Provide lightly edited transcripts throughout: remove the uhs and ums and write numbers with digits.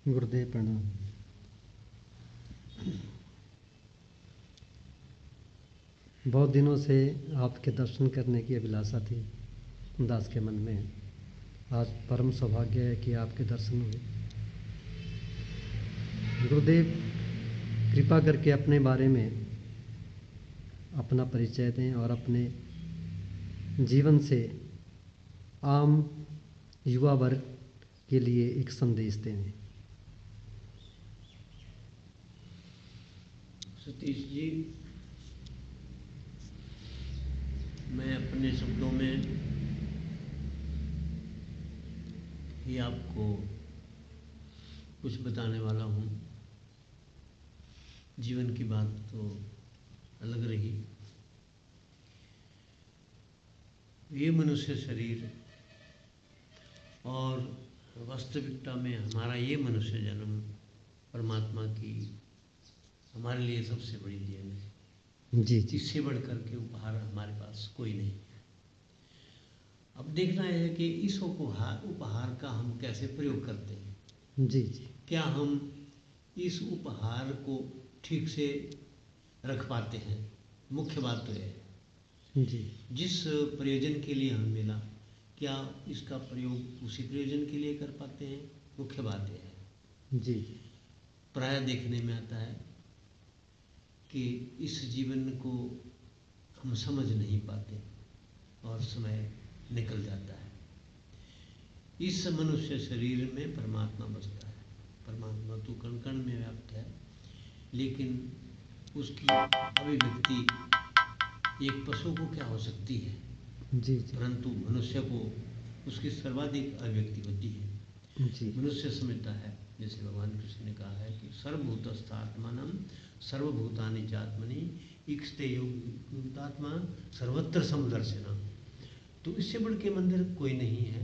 गुरुदेव प्रणाम। बहुत दिनों से आपके दर्शन करने की अभिलाषा थी दास के मन में। आज परम सौभाग्य है कि आपके दर्शन हुए। गुरुदेव कृपा करके अपने बारे में अपना परिचय दें और अपने जीवन से आम युवा वर्ग के लिए एक संदेश दें। सतीश जी, मैं अपने शब्दों में ही आपको कुछ बताने वाला हूँ। जीवन की बात तो अलग रही। ये मनुष्य शरीर और वास्तविकता में हमारा ये मनुष्य जन्म परमात्मा की हमारे लिए सबसे बड़ी देन है। जी जी। इससे बढ़कर के उपहार हमारे पास कोई नहीं। अब देखना है कि इस उपहार का हम कैसे प्रयोग करते हैं। जी जी क्या हम इस उपहार को ठीक से रख पाते हैं? मुख्य बात तो है जी जिस प्रयोजन के लिए हमें मिला, क्या इसका प्रयोग उसी प्रयोजन के लिए कर पाते हैं? मुख्य बात यह है। जी प्राय देखने में आता है कि इस जीवन को हम समझ नहीं पाते और समय निकल जाता है। इस मनुष्य शरीर में परमात्मा बसता है। परमात्मा तो कण कण में व्याप्त है, लेकिन उसकी अभिव्यक्ति एक पशु को क्या हो सकती है, जी जी परंतु मनुष्य को उसकी सर्वाधिक अभिव्यक्ति होती है। जी मनुष्य समझता है, जैसे भगवान कृष्ण ने कहा है कि सर्वभूतस्थात्मानं सर्वभूतानि चात्मनि ईक्षते योगात्मा सर्वत्र समदर्शिना। तो इससे बढ़ के मंदिर कोई नहीं है।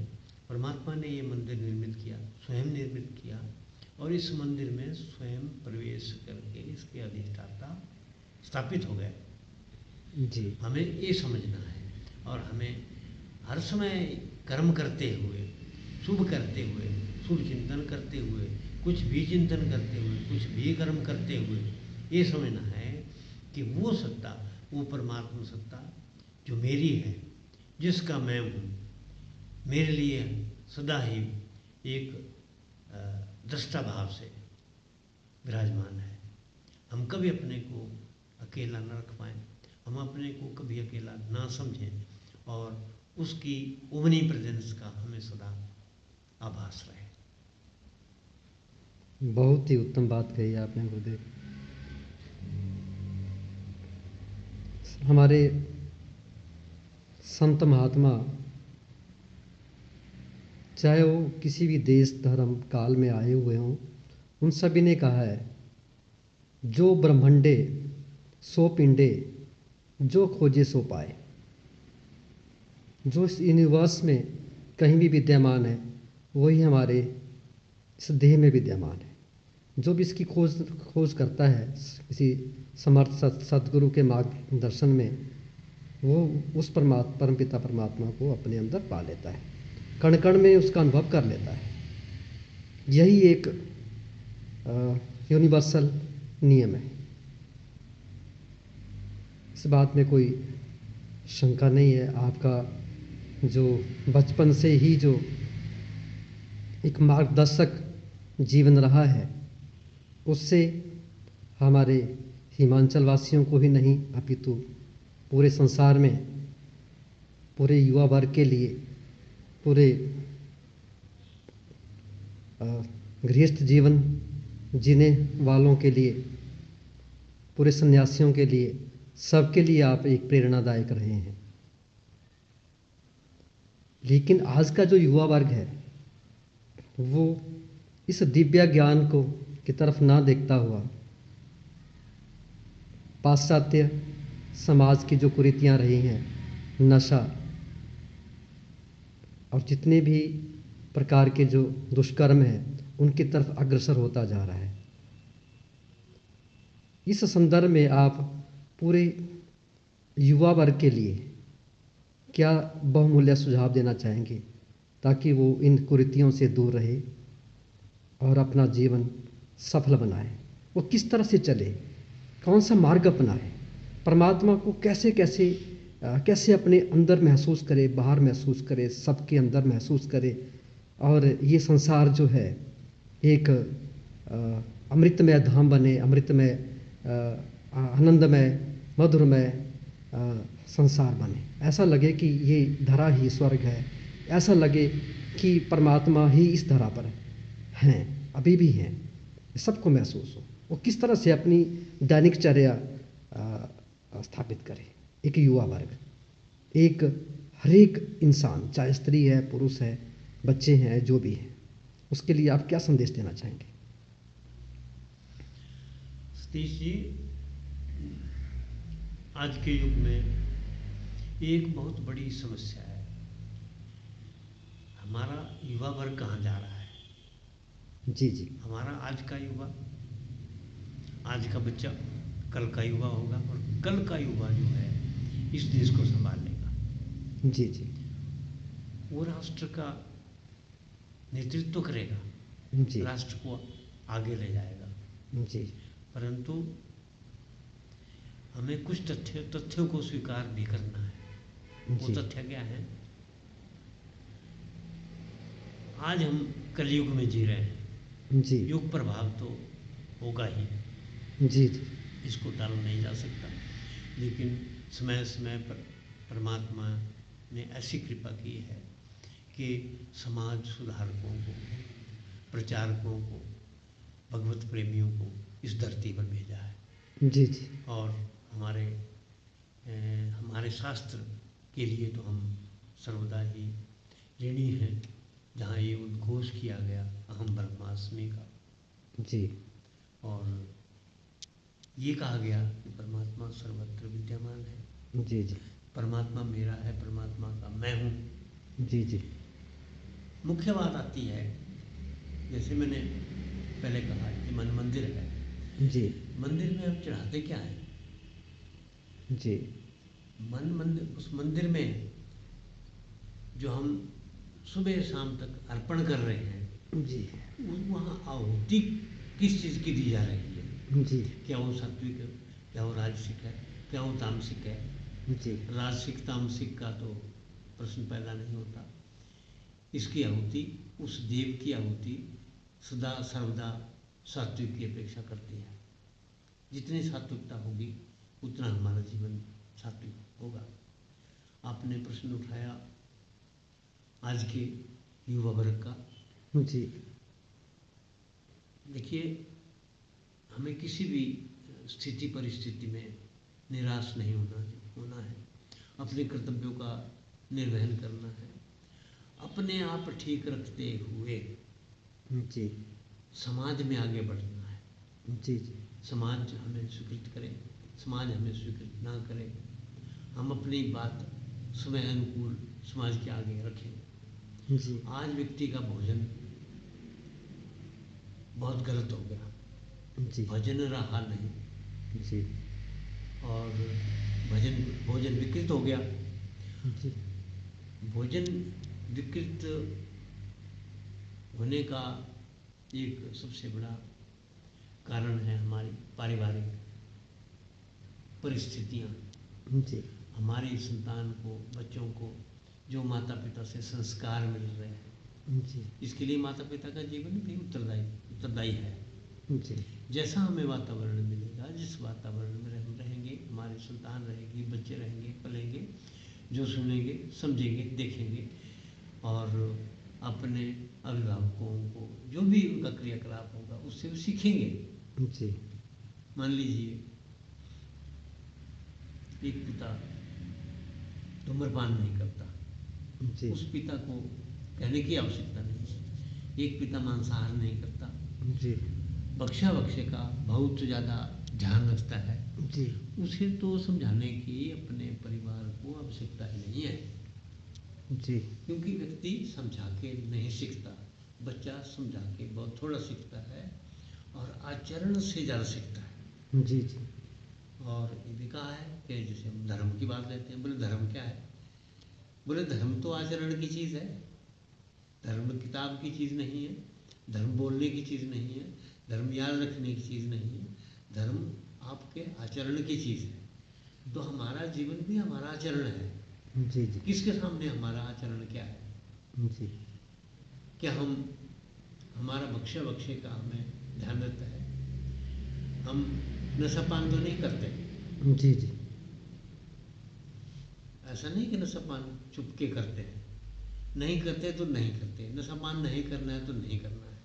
परमात्मा ने ये मंदिर निर्मित किया, स्वयं निर्मित किया, और इस मंदिर में स्वयं प्रवेश करके इसके अधिष्ठाता स्थापित हो गए। जी हमें ये समझना है, और हमें हर समय कर्म करते हुए, शुभ करते हुए, शुभ चिंतन करते हुए, कुछ भी चिंतन करते हुए, कुछ भी कर्म करते हुए ये समझना है कि वो सत्ता, वो परमात्मा सत्ता जो मेरी है, जिसका मैं हूँ, मेरे लिए सदा ही एक दृष्टा भाव से विराजमान है। हम कभी अपने को अकेला न रख पाएँ, हम अपने को कभी अकेला ना समझें, और उसकी ओमनी प्रेजेंस का हमें सदा आभास रहे। बहुत ही उत्तम बात कही आपने गुरुदेव। हमारे संत महात्मा, चाहे वो किसी भी देश धर्म काल में आए हुए हों, उन सभी ने कहा है, जो ब्रह्मंडे सो पिंडे जो खोजे सो पाए। जो इस यूनिवर्स में कहीं भी विद्यमान है, वही हमारे इस देह में विद्यमान है। जो भी इसकी खोज करता है किसी समर्थ सद्गुरु के मार्गदर्शन में, वो उस परम पिता परमात्मा को अपने अंदर पा लेता है, कण कण में उसका अनुभव कर लेता है। यही एक यूनिवर्सल नियम है। इस बात में कोई शंका नहीं है। आपका जो बचपन से ही जो एक मार्गदर्शक जीवन रहा है, उससे हमारे हिमाचल वासियों को ही नहीं, अपितु पूरे संसार में, पूरे युवा वर्ग के लिए, पूरे गृहस्थ जीवन जीने वालों के लिए, पूरे सन्यासियों के लिए, सबके लिए आप एक प्रेरणादायक रहे हैं। लेकिन आज का जो युवा वर्ग है, वो इस दिव्य ज्ञान को की तरफ ना देखता हुआ पाश्चात्य समाज की जो कुरीतियां रही हैं, नशा और जितने भी प्रकार के जो दुष्कर्म हैं, उनकी तरफ अग्रसर होता जा रहा है। इस संदर्भ में आप पूरे युवा वर्ग के लिए क्या बहुमूल्य सुझाव देना चाहेंगे, ताकि वो इन कुरीतियों से दूर रहे और अपना जीवन सफल बनाए? वो किस तरह से चले, कौन सा मार्ग अपनाए, परमात्मा को कैसे कैसे कैसे अपने अंदर महसूस करे, बाहर महसूस करे, सबके अंदर महसूस करे, और ये संसार जो है एक अमृतमय धाम बने, अमृतमय आनंदमय मधुरमय संसार बने। ऐसा लगे कि ये धरा ही स्वर्ग है, ऐसा लगे कि परमात्मा ही इस धरा पर हैं, अभी भी हैं, सबको महसूस हो। वो किस तरह से अपनी दैनिकचर्या स्थापित करे एक युवा वर्ग, एक हर एक इंसान, चाहे स्त्री है, पुरुष है, बच्चे हैं, जो भी हैं, उसके लिए आप क्या संदेश देना चाहेंगे? सतीश जी, आज के युग में एक बहुत बड़ी समस्या है, हमारा युवा वर्ग कहाँ जा रहा है। जी जी। हमारा आज का युवा, आज का बच्चा कल का युवा होगा, और कल का युवा जो है इस देश को संभाल लेगा। जी जी। वो राष्ट्र का नेतृत्व करेगा, जी राष्ट्र को आगे ले जाएगा। जी परंतु हमें कुछ तथ्यों को स्वीकार भी करना है। वो जी तथ्य क्या है? आज हम कलयुग में जी रहे हैं। जी युग प्रभाव तो होगा ही, जी इसको टाला नहीं जा सकता। लेकिन समय समय पर परमात्मा ने ऐसी कृपा की है कि समाज सुधारकों को, प्रचारकों को, भगवत प्रेमियों को इस धरती पर भेजा है। जी जी और हमारे शास्त्र के लिए तो हम सर्वदा ही ऋणी हैं, जहाँ ये उद्घोष किया गया अहम ब्रह्मास्मि का, जी और ये कहा गया कि परमात्मा सर्वत्र विद्यमान है। जी जी परमात्मा मेरा है, परमात्मा का मैं हूँ। जी जी मुख्य बात आती है, जैसे मैंने पहले कहा कि मन मंदिर है। जी मंदिर में हम चढ़ाते क्या है? जी मंदिर, उस मंदिर में जो हम सुबह शाम तक अर्पण कर रहे हैं, जी वहाँ आहुति किस चीज़ की दी जा रही है? जी क्या वो सात्विक है, क्या वो राजसिक है, क्या वो तामसिक है? जी राजसिक तामसिक का तो प्रश्न पैदा नहीं होता। इसकी आहुति, उस देव की आहुति सदा सर्वदा सात्विक की अपेक्षा करती है। जितनी सात्विकता होगी उतना हमारा जीवन सात्विक होगा। आपने प्रश्न उठाया आज के युवा वर्ग का। जी देखिए, हमें किसी भी स्थिति परिस्थिति में निराश नहीं होना है। अपने कर्तव्यों का निर्वहन करना है, अपने आप ठीक रखते हुए जी समाज में आगे बढ़ना है। जी जी समाज हमें स्वीकृत करे, समाज हमें स्वीकृत ना करे, हम अपनी बात समय अनुकूल समाज के आगे रखें। जी आज व्यक्ति का भोजन बहुत गलत हो गया, जी भजन रहा नहीं, जी और भोजन विकृत हो गया। जी भोजन विकृत होने का एक सबसे बड़ा कारण है हमारी पारिवारिक परिस्थितियाँ। जी हमारी संतान को, बच्चों को जो माता पिता से संस्कार मिल रहे हैं, जी इसके लिए माता पिता का जीवन भी उत्तरदायी है। जी जैसा हमें वातावरण मिलेगा, जिस वातावरण में हम रहेंगे, हमारी संतान रहेगी, बच्चे रहेंगे, पलेंगे, जो सुनेंगे, समझेंगे, देखेंगे, और अपने अभिभावकों को जो भी उनका क्रियाकलाप होगा उससे वो सीखेंगे। जी मान लीजिए एक पिता धूम्रपान नहीं करता, जी उस पिता को कहने की आवश्यकता नहीं है। एक पिता मांसाहार नहीं करता, जी बख्शा बख्शे का बहुत ज़्यादा ध्यान रखता है, जी उसे तो समझाने की अपने परिवार को आवश्यकता ही नहीं है। जी क्योंकि व्यक्ति समझा के नहीं सीखता, बच्चा समझा के बहुत थोड़ा सीखता है और आचरण से ज़्यादा सीखता है। जी जी और ये भी कहा है कि जैसे हम धर्म की बात लेते हैं, बोले धर्म क्या है? बोले धर्म तो आचरण की चीज़ है, धर्म किताब की चीज़ नहीं है, धर्म बोलने की चीज़ नहीं है, धर्म याद रखने की चीज़ नहीं है, धर्म आपके आचरण की चीज़ है। तो हमारा जीवन भी हमारा आचरण है। जी जी किसके सामने हमारा आचरण क्या है? जी क्या हमारा बख्शे बख्शे का हमें ध्यान रहता है? हम नशा पान तो नहीं करते, जी जी ऐसा नहीं कि नशा पान चुपके करते हैं, नहीं करते तो नहीं करते। नशा पान नहीं करना है तो नहीं करना है,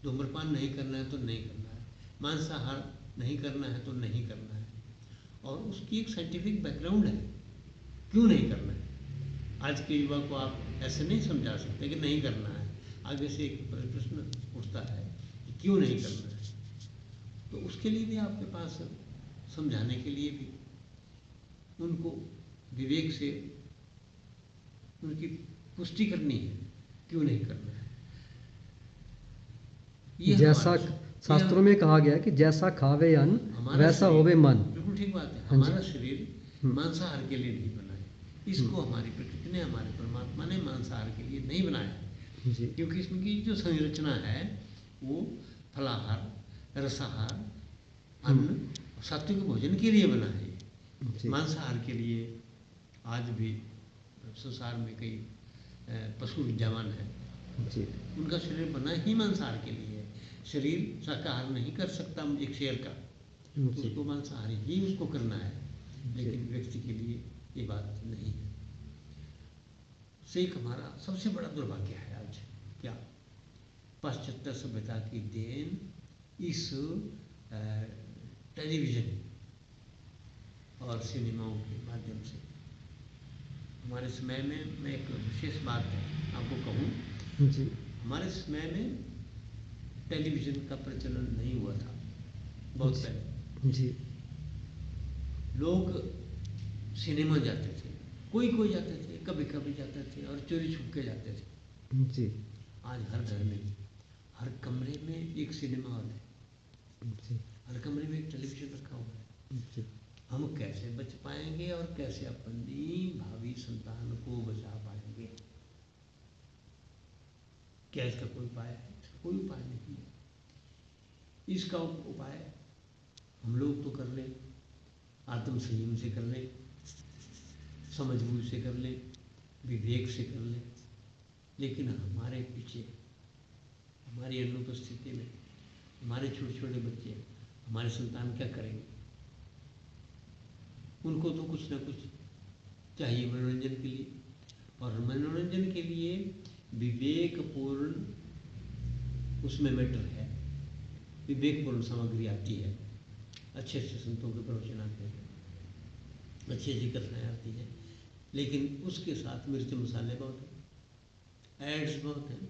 धूम्रपान नहीं करना है तो नहीं करना है, मांसाहार नहीं करना है तो नहीं करना है। और उसकी एक साइंटिफिक बैकग्राउंड है, क्यों नहीं करना है। आज के युवा को आप ऐसे नहीं समझा सकते कि नहीं करना है। आगे से एक प्रश्न उठता है कि क्यों नहीं करना है, तो उसके लिए भी आपके पास समझाने के लिए भी उनको विवेक से उनकी पुष्टि करनी है क्यों नहीं करना है। जैसा शास्त्रों में कहा गया है कि जैसा खावे अन्न वैसा होवे मन। बिल्कुल ठीक बात है। हाँ जी। हमारा शरीर मांसाहार के लिए नहीं बना है, इसको हमारी प्रकृति ने, हमारे परमात्मा ने मांसाहार के लिए नहीं बनाया है। जी क्योंकि इसमें की जो संरचना है वो फलाहार, रसाहार, अन्न, सात्विक भोजन के लिए बना है। जी मांसाहार के लिए आज भी संसार में कई पशु विद्यमान हैं, जी उनका शरीर बना ही मांसाहार के लिए है। शरीर शाकाहार नहीं कर सकता एक शेर का, जी उसको मांसाहार ही उसको करना है, लेकिन व्यक्ति के लिए ये बात नहीं है। से एक हमारा सबसे बड़ा दुर्भाग्य है आज, क्या पाश्चात्य सभ्यता की देन इस टेलीविज़न और सिनेमाओं के माध्यम से। हमारे समय में मैं एक विशेष बात आपको कहूँ, जी हमारे समय में टेलीविज़न का प्रचलन नहीं हुआ था बहुत पहले। जी लोग सिनेमा जाते थे, कोई कोई जाते थे, कभी कभी जाते थे और चोरी छुप के जाते थे। जी आज हर घर में, हर कमरे में एक सिनेमा हॉल है, जी हर कमरे में एक टेलीविज़न रखा हुआ है। जी हम कैसे बच पाएंगे और कैसे अपनी भावी संतान को बचा पाएंगे? क्या इसका कोई उपाय है? कोई उपाय नहीं है। इसका उपाय हम लोग तो कर लें, आत्म संयम से कर लें, समझबूझ से कर लें, विवेक से कर लें, लेकिन हमारे पीछे, हमारी अनुपस्थिति में हमारे छोटे छोटे बच्चे, हमारे संतान क्या करेंगे? उनको तो कुछ ना कुछ चाहिए मनोरंजन के लिए, और मनोरंजन के लिए विवेकपूर्ण उसमें मैटर है, विवेकपूर्ण सामग्री आती है, अच्छे अच्छे संतों के प्रवचन आते हैं, अच्छी अच्छी कथाएँ आती हैं, लेकिन उसके साथ मिर्च मसाले बहुत हैं, एड्स बहुत हैं,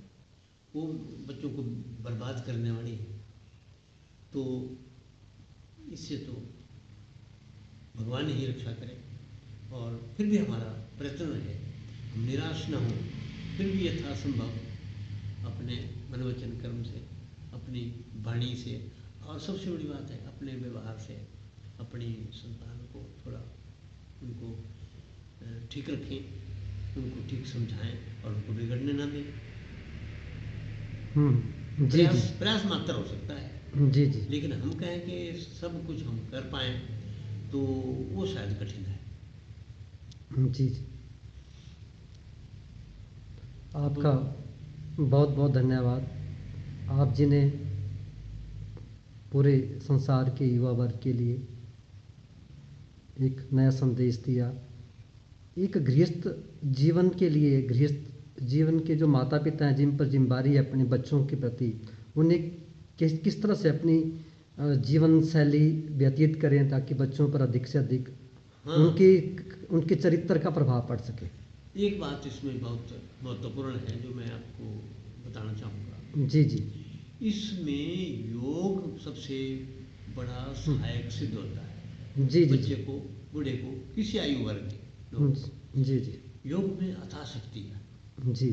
वो बच्चों को बर्बाद करने वाली है। तो इससे तो भगवान ही रक्षा करे। और फिर भी हमारा प्रयत्न है, हम निराश न हों, फिर भी यथासंभव अपने मनोवचन कर्म से, अपनी वाणी से, और सबसे बड़ी बात है अपने व्यवहार से अपनी संतान को थोड़ा उनको ठीक रखें, उनको ठीक समझाएं और उनको बिगड़ने ना दें। जी जी प्रयास मात्र हो सकता है, जी जी लेकिन हम कहें कि सब कुछ हम कर पाएँ तो वो शायद कठिन है। जी जी आपका बहुत बहुत धन्यवाद। आप जी ने पूरे संसार के युवा वर्ग के लिए एक नया संदेश दिया। एक गृहस्थ जीवन के लिए, गृहस्थ जीवन के जो माता पिता हैं जिन पर जिम्मेदारी है अपने बच्चों के प्रति, उन्हें किस तरह से अपनी जीवन शैली व्यतीत करें ताकि बच्चों पर अधिक से अधिक उनके चरित्र का प्रभाव पड़ सके। एक बात इसमें बहुत महत्वपूर्ण है जो मैं आपको बताना चाहूँगा। जी जी इसमें योग सबसे बड़ा सहायक सिद्ध होता है। जी जी बच्चे को, बूढ़े को, किसी आयु वर्ग के लोग, जी जी योग में अथाह शक्ति है। जी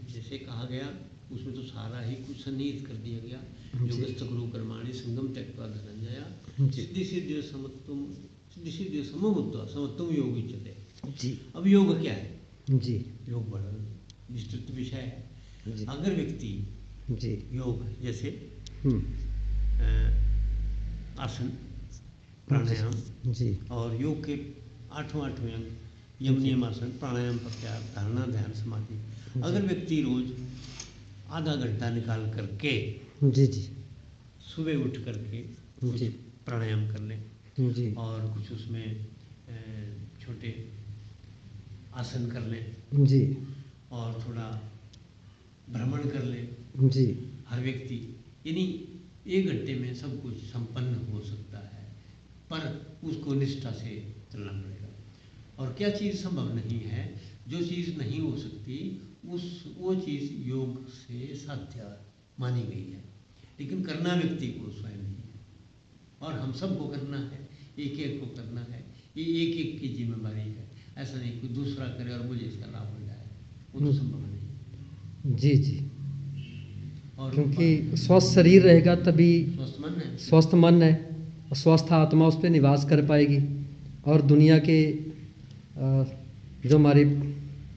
जैसे कहा गया उसमें तो सारा ही कुछ सन्निहित कर दिया गया। योगस्थ गुरु कर्माणि संगम त्यक्त्वा धनंजय सिद्धि सिद्धि समत्वम, सिद्धि सिद्धि समभूत्वा समत्वम योग उच्यते। जी अब योग क्या है? जी योग बड़ा विस्तृत विषय है। जी अगर व्यक्ति जी योग जैसे आसन, प्राणायाम जी और योग के आठवें अंग यम नियम आसन, प्राणायाम, प्रत्याहार, धारणा, ध्यान, समाधि, अगर व्यक्ति रोज आधा घंटा निकाल करके जी जी सुबह उठ करके कुछ जी प्राणायाम कर ले जी और कुछ उसमें छोटे आसन कर ले जी और थोड़ा भ्रमण कर ले, जी हर व्यक्ति, यानी 1 घंटे में सब कुछ संपन्न हो सकता है, पर उसको निष्ठा से चलना पड़ेगा। और क्या चीज़ संभव नहीं है? जो चीज़ नहीं हो सकती वो चीज़ योग से साध्य मानी गई है, लेकिन करना व्यक्ति को स्वयं ही है और हम सबको करना है, एक एक को करना है, ये एक एक की जिम्मेदारी है। ऐसा नहीं कोई दूसरा करे और मुझे इसका लाभ हो जाए, वो तो संभव नहीं। जी जी और क्योंकि स्वस्थ शरीर रहेगा तभी स्वस्थ मन है, स्वस्थ मन है और स्वस्थ आत्मा उस पर निवास कर पाएगी। और दुनिया के जो हमारे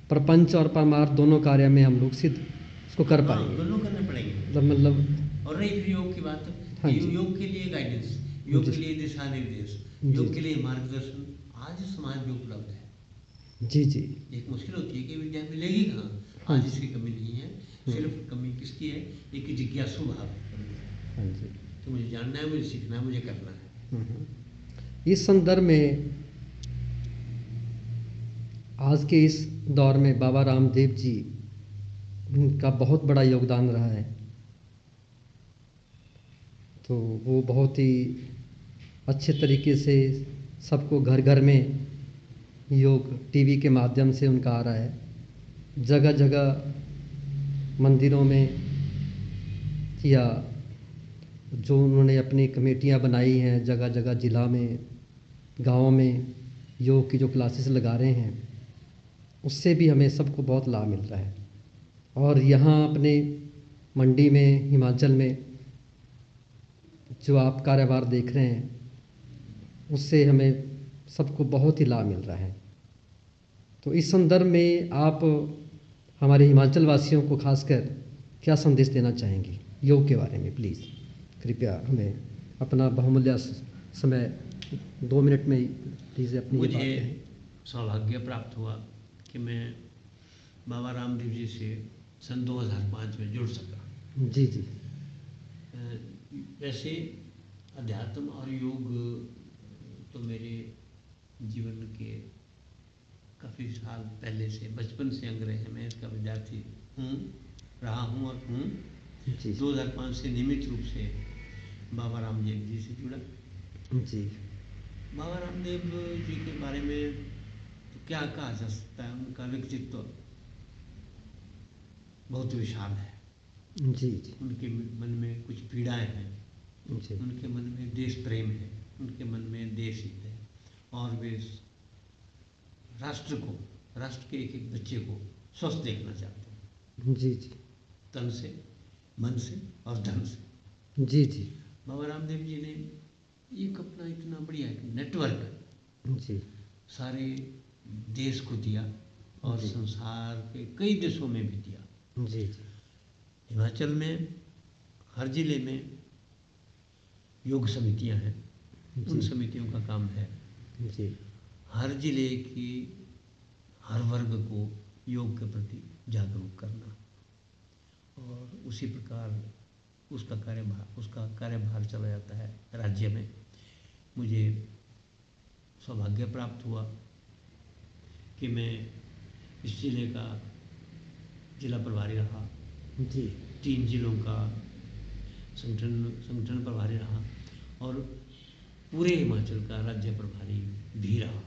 प्रपंच और परमार्थ दोनों कार्य में हम लोग सिद्ध उसको कर हाँ, पाएंगे। दोनों करने पड़ेंगे। मतलब और रही फिर योग की बात, हाँ जी। योग के लिए गाइडेंस, योग जी के लिए दिशा निर्देश, जी योग के लिए मार्गदर्शन आज समाज में उपलब्ध है। जी जी एक मुश्किल होती है कि विद्या मिलेगी कहाँ, हाँ आज जी। इसकी कमी नहीं है, सिर्फ कमी किसकी है, एक जिज्ञासु भाव की कमी है हाँ जी। कि मुझे जानना है, मुझे सीखना है, मुझे करना है। इस संदर्भ में आज के इस दौर में बाबा रामदेव जी का बहुत बड़ा योगदान रहा है। तो वो बहुत ही अच्छे तरीके से सबको घर घर में योग टीवी के माध्यम से उनका आ रहा है। जगह जगह मंदिरों में या जो उन्होंने अपनी कमेटियां बनाई हैं, जगह जगह ज़िला में, गाँव में योग की जो क्लासेस लगा रहे हैं, उससे भी हमें सबको बहुत लाभ मिल रहा है। और यहाँ अपने मंडी में, हिमाचल में जो आप कार्यभार देख रहे हैं, उससे हमें सबको बहुत ही लाभ मिल रहा है। तो इस संदर्भ में आप हमारे हिमाचल वासियों को खासकर क्या संदेश देना चाहेंगी योग के बारे में? प्लीज़ कृपया हमें अपना बहुमूल्य समय 2 मिनट में प्लीज़ अपनी ये बात मुझे कहें। सौभाग्य प्राप्त हुआ कि मैं बाबा रामदेव जी से सन 2005 में जुड़ सका। जी जी वैसे अध्यात्म और योग तो मेरे जीवन के काफ़ी साल पहले से, बचपन से अंग रहे हैं। मैं इसका विद्यार्थी रहा हूँ और हूँ। जी 2005 से नियमित रूप से बाबा रामदेव जी से जुड़ा। जी बाबा रामदेव जी के बारे में तो क्या कहा जा सकता है। उनका व्यक्तित्व बहुत विशाल है। जी जी उनके मन में कुछ पीड़ाएं हैं, जी उनके मन में देश प्रेम है, उनके मन में देश हित है, और वे राष्ट्र को, राष्ट्र के एक एक बच्चे को स्वस्थ देखना चाहते हैं, जी जी तन से, मन से और धन से। जी जी बाबा रामदेव जी ने एक अपना इतना बढ़िया नेटवर्क जी सारे देश को दिया और जी। संसार के कई देशों में भी दिया। जी जी हिमाचल में हर जिले में योग समितियां हैं। उन जी समितियों का काम है जी हर जिले की हर वर्ग को योग के प्रति जागरूक करना, और उसी प्रकार उसका कार्यभार चला जाता है राज्य में। मुझे सौभाग्य प्राप्त हुआ कि मैं इस जिले का जिला प्रभारी रहा, जी 3 जिलों का संगठन प्रभारी रहा, और पूरे हिमाचल का राज्य प्रभारी भी रहा।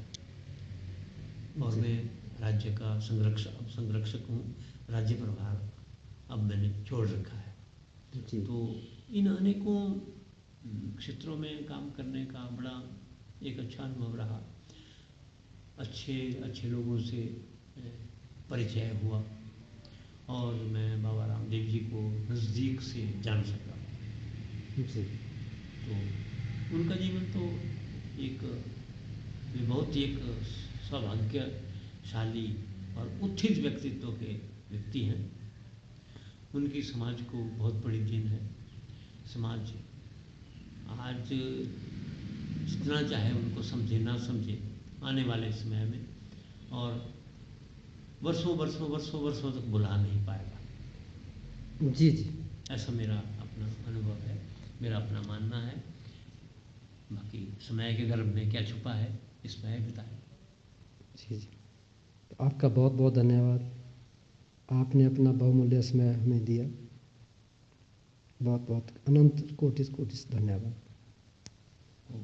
और जी। मैं राज्य का संरक्षक हूँ। राज्य प्रभार अब मैंने छोड़ रखा है। जी तो इन अनेकों क्षेत्रों में काम करने का बड़ा एक अच्छा अनुभव रहा। अच्छे लोगों से परिचय हुआ और मैं बाबा रामदेव जी को नज़दीक से जान सका। जी तो उनका जीवन तो एक बहुत ही एक सौभाग्यशाली और उत्थित व्यक्तित्व के व्यक्ति हैं। उनकी समाज को बहुत बड़ी देन है। समाज आज जितना चाहे उनको समझे ना समझे, आने वाले समय में और वर्षों तक भुला नहीं पाएगा। जी जी ऐसा मेरा अपना अनुभव है, मेरा अपना मानना है। बाकी समय के गर्भ में क्या छुपा है, इस समय बताएं। जी जी तो आपका बहुत बहुत धन्यवाद। आपने अपना बहुमूल्य समय हमें दिया। बहुत बहुत अनंत कोटि धन्यवाद।